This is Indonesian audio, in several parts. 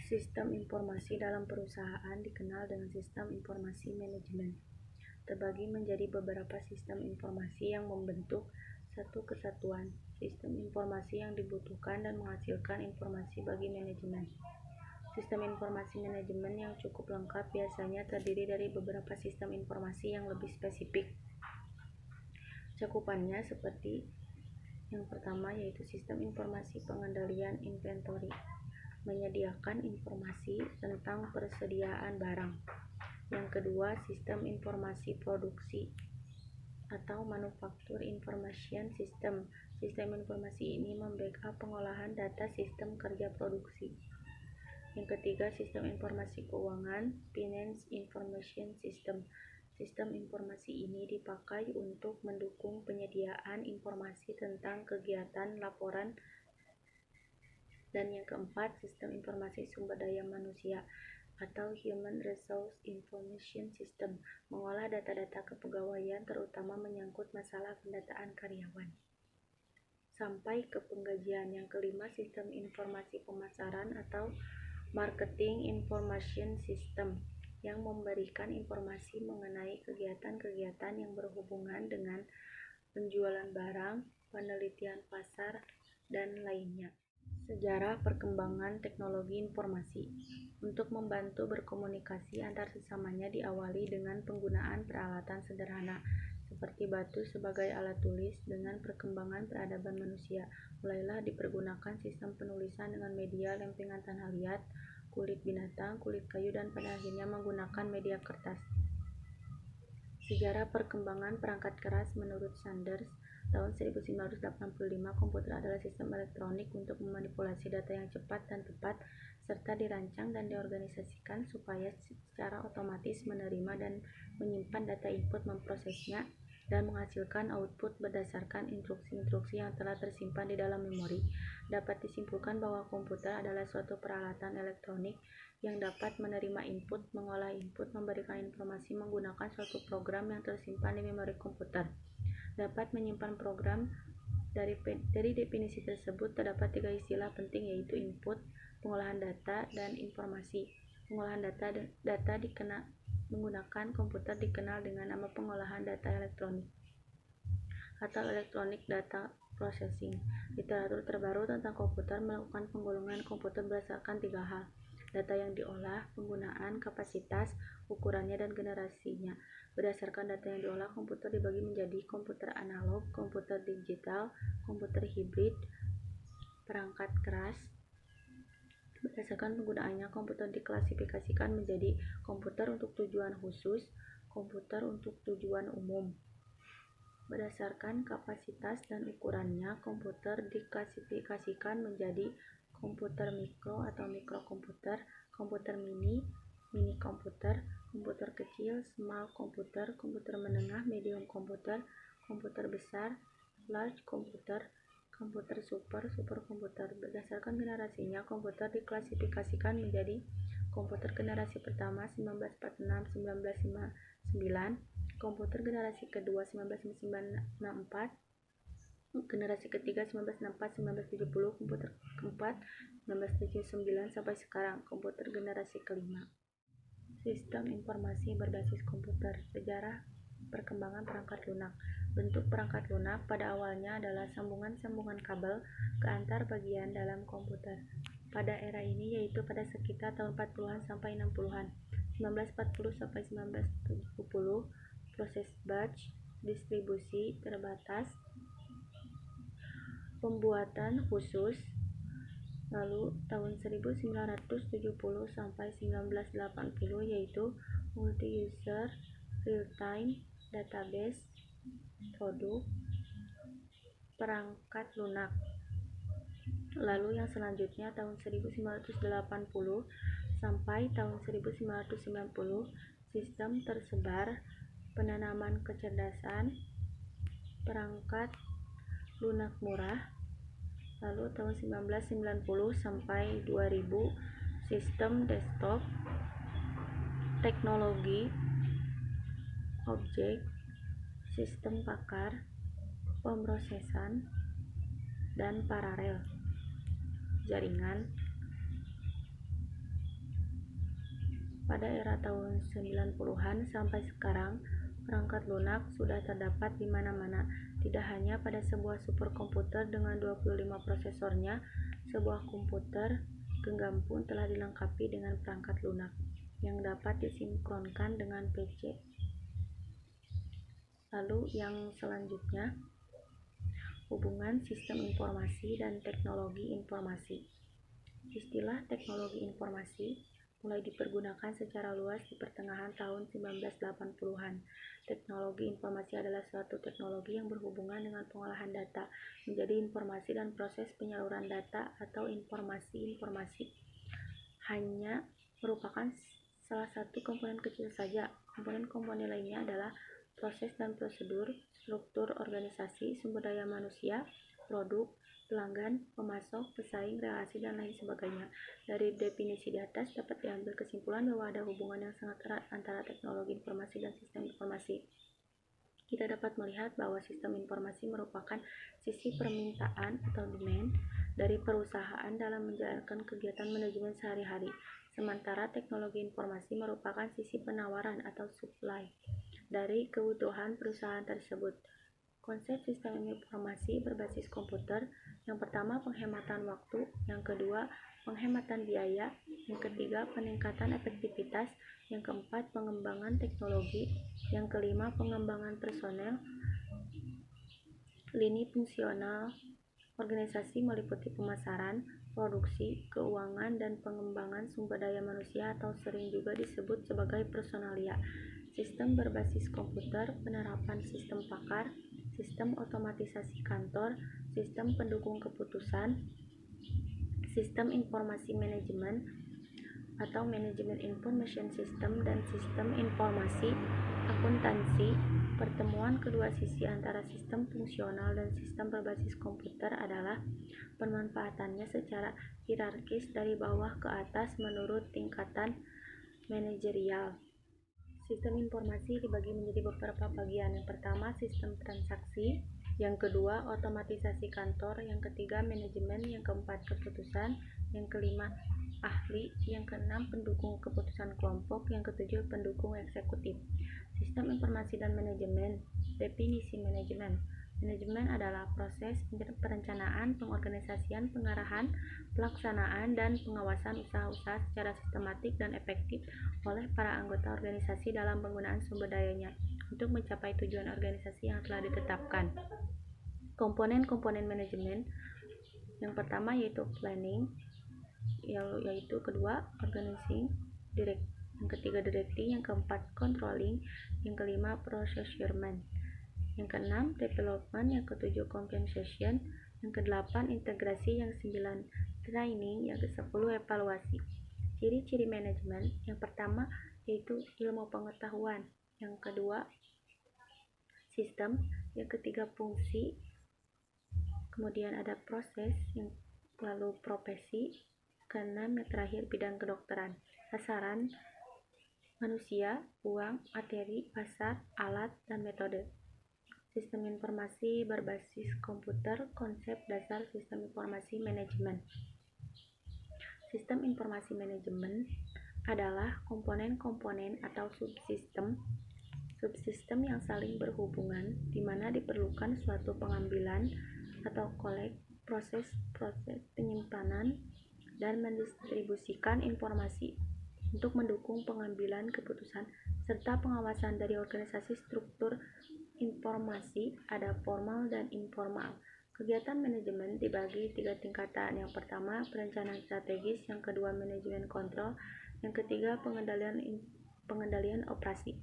Sistem informasi dalam perusahaan dikenal dengan sistem informasi manajemen. Terbagi menjadi beberapa sistem informasi yang membentuk satu kesatuan. Sistem informasi yang dibutuhkan dan menghasilkan informasi bagi manajemen. Sistem informasi manajemen yang cukup lengkap biasanya terdiri dari beberapa sistem informasi yang lebih spesifik. Cakupannya seperti yang pertama yaitu sistem informasi pengendalian inventory, menyediakan informasi tentang persediaan barang. Yang kedua, sistem informasi produksi atau manufacture information system. Sistem informasi ini membackup pengolahan data sistem kerja produksi. Yang ketiga, sistem informasi keuangan, finance information system. Sistem informasi ini dipakai untuk mendukung penyediaan informasi tentang kegiatan laporan. Dan yang keempat, sistem informasi sumber daya manusia atau Human Resource Information System, mengolah data-data kepegawaian terutama menyangkut masalah pendataan karyawan. Sampai ke penggajian. Yang kelima, sistem informasi pemasaran atau Marketing Information System, yang memberikan informasi mengenai kegiatan-kegiatan yang berhubungan dengan penjualan barang, penelitian pasar, dan lainnya. Sejarah perkembangan teknologi informasi. Untuk membantu berkomunikasi antar sesamanya diawali dengan penggunaan peralatan sederhana seperti batu sebagai alat tulis. Dengan perkembangan peradaban manusia, mulailah dipergunakan sistem penulisan dengan media lempengan tanah liat, kulit binatang, kulit kayu, dan pada akhirnya menggunakan media kertas. Sejarah perkembangan perangkat keras. Menurut Sanders, tahun 1985, komputer adalah sistem elektronik untuk memanipulasi data yang cepat dan tepat, serta dirancang dan diorganisasikan supaya secara otomatis menerima dan menyimpan data input, memprosesnya, dan menghasilkan output berdasarkan instruksi-instruksi yang telah tersimpan di dalam memori. Dapat disimpulkan bahwa komputer adalah suatu peralatan elektronik yang dapat menerima input, mengolah input, memberikan informasi menggunakan suatu program yang tersimpan di memori komputer. Dapat menyimpan program. Dari definisi tersebut terdapat tiga istilah penting, yaitu input, pengolahan data, dan informasi. Pengolahan data menggunakan komputer dikenal dengan nama pengolahan data elektronik atau electronic data processing. Literatur terbaru tentang komputer melakukan penggolongan komputer berdasarkan tiga hal: data yang diolah, penggunaan, kapasitas, ukurannya, dan generasinya. Berdasarkan data yang diolah, komputer dibagi menjadi komputer analog, komputer digital, komputer hibrid, perangkat keras. Berdasarkan penggunaannya, komputer diklasifikasikan menjadi komputer untuk tujuan khusus, komputer untuk tujuan umum. Berdasarkan kapasitas dan ukurannya, komputer diklasifikasikan menjadi komputer mikro atau mikrokomputer, komputer mini, mini komputer, komputer kecil, small komputer, komputer menengah, medium komputer, komputer besar, large komputer, komputer super komputer. Berdasarkan generasinya, komputer diklasifikasikan menjadi komputer generasi pertama 1946-1959, komputer generasi kedua 1994, generasi ketiga 1964-1970, komputer keempat 1979 sampai sekarang, komputer generasi kelima. Sistem informasi berbasis komputer. Sejarah perkembangan perangkat lunak. Bentuk perangkat lunak pada awalnya adalah sambungan-sambungan kabel ke antar bagian dalam komputer. Pada era ini, yaitu pada sekitar tahun 40-an sampai 60-an, 1940 sampai 1970, proses batch, distribusi terbatas, pembuatan khusus. Lalu tahun 1970 sampai 1980 yaitu multi-user real-time database produk perangkat lunak. Lalu yang selanjutnya tahun 1980 sampai tahun 1990, sistem tersebar penanaman kecerdasan perangkat lunak murah. Lalu tahun 1990 sampai 2000, sistem desktop, teknologi objek, sistem pakar, pemrosesan, dan paralel jaringan. Pada era tahun 90-an sampai sekarang, perangkat lunak sudah terdapat di mana-mana. Tidak hanya pada sebuah superkomputer dengan 25 prosesornya, sebuah komputer genggam pun telah dilengkapi dengan perangkat lunak yang dapat disinkronkan dengan PC. Lalu yang selanjutnya, hubungan sistem informasi dan teknologi informasi. Istilah teknologi informasi mulai dipergunakan secara luas di pertengahan tahun 1980-an. Teknologi informasi adalah suatu teknologi yang berhubungan dengan pengolahan data menjadi informasi dan proses penyaluran data atau informasi-informasi. Hanya merupakan salah satu komponen kecil saja. Komponen-komponen lainnya adalah proses dan prosedur, struktur organisasi, sumber daya manusia, produk, pelanggan, pemasok, pesaing, relasi, dan lain sebagainya. Dari definisi di atas dapat diambil kesimpulan bahwa ada hubungan yang sangat erat antara teknologi informasi dan sistem informasi. Kita dapat melihat bahwa sistem informasi merupakan sisi permintaan atau demand dari perusahaan dalam menjalankan kegiatan manajemen sehari-hari, sementara teknologi informasi merupakan sisi penawaran atau supply dari kebutuhan perusahaan tersebut. Konsep sistem informasi berbasis komputer: yang pertama, penghematan waktu; yang kedua, penghematan biaya; yang ketiga, peningkatan efektivitas; yang keempat, pengembangan teknologi; yang kelima, pengembangan personel. Lini fungsional organisasi meliputi pemasaran, produksi, keuangan, dan pengembangan sumber daya manusia atau sering juga disebut sebagai personalia. Sistem berbasis komputer, penerapan sistem pakar, sistem otomatisasi kantor, sistem pendukung keputusan, sistem informasi manajemen atau manajemen information system, dan sistem informasi akuntansi. Pertemuan kedua sisi antara sistem fungsional dan sistem berbasis komputer adalah pemanfaatannya secara hierarkis dari bawah ke atas menurut tingkatan manajerial. Sistem informasi dibagi menjadi beberapa bagian. Yang pertama, sistem transaksi; yang kedua, otomatisasi kantor; yang ketiga, manajemen; yang keempat, keputusan; yang kelima, ahli; yang keenam, pendukung keputusan kelompok; yang ketujuh, pendukung eksekutif. Sistem informasi dan manajemen. Definisi manajemen. Manajemen adalah proses perencanaan, pengorganisasian, pengarahan, pelaksanaan, dan pengawasan usaha-usaha secara sistematik dan efektif oleh para anggota organisasi dalam penggunaan sumber dayanya untuk mencapai tujuan organisasi yang telah ditetapkan. Komponen-komponen manajemen. Yang pertama yaitu planning, yaitu kedua organizing, yang ketiga directing, yang keempat controlling, yang kelima procurement, yang keenam development, yang ketujuh compensation, yang kedelapan integrasi, yang sembilan training, yang kesepuluh evaluasi. Ciri-ciri manajemen. Yang pertama yaitu ilmu pengetahuan, yang kedua sistem, yang ketiga fungsi, kemudian ada proses, yang lalu profesi, keenam yang terakhir bidang kedokteran. Sasaran: manusia, uang, materi, pasar, alat, dan metode. Sistem informasi berbasis komputer. Konsep dasar sistem informasi manajemen. Sistem informasi manajemen adalah komponen-komponen atau subsistem yang saling berhubungan, di mana diperlukan suatu pengambilan atau proses penyimpanan dan mendistribusikan informasi untuk mendukung pengambilan keputusan serta pengawasan dari organisasi. Struktur informasi ada formal dan informal. Kegiatan manajemen dibagi 3 tingkatan. Yang pertama, perencanaan strategis; yang kedua, manajemen kontrol; yang ketiga, pengendalian operasi.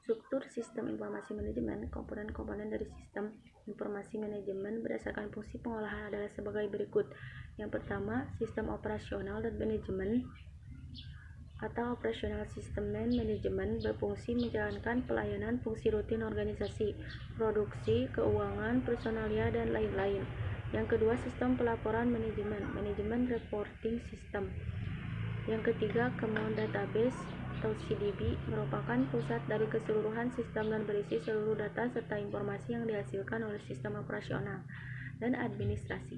Struktur sistem informasi manajemen. Komponen-komponen dari sistem informasi manajemen berdasarkan fungsi pengolahan adalah sebagai berikut. Yang pertama, sistem operasional dan manajemen atau operational system dan manajemen berfungsi menjalankan pelayanan fungsi rutin organisasi, produksi, keuangan, personalia, dan lain-lain. Yang kedua, sistem pelaporan manajemen reporting system. Yang ketiga, Common Database atau CDB merupakan pusat dari keseluruhan sistem dan berisi seluruh data serta informasi yang dihasilkan oleh sistem operasional dan administrasi.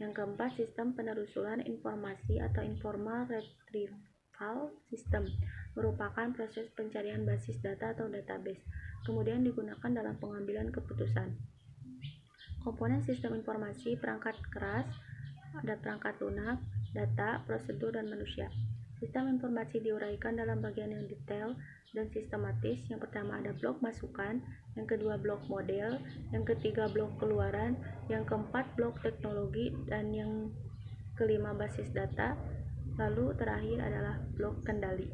Yang keempat, sistem penelusuran informasi atau informal retrieval file system, merupakan proses pencarian basis data atau database, kemudian digunakan dalam pengambilan keputusan. Komponen sistem informasi, perangkat keras, ada perangkat lunak, data, prosedur, dan manusia. Sistem informasi diuraikan dalam bagian yang detail dan sistematis. Yang pertama ada blok masukan, yang kedua blok model, yang ketiga blok keluaran, yang keempat blok teknologi, dan yang kelima basis data, lalu terakhir adalah blok kendali.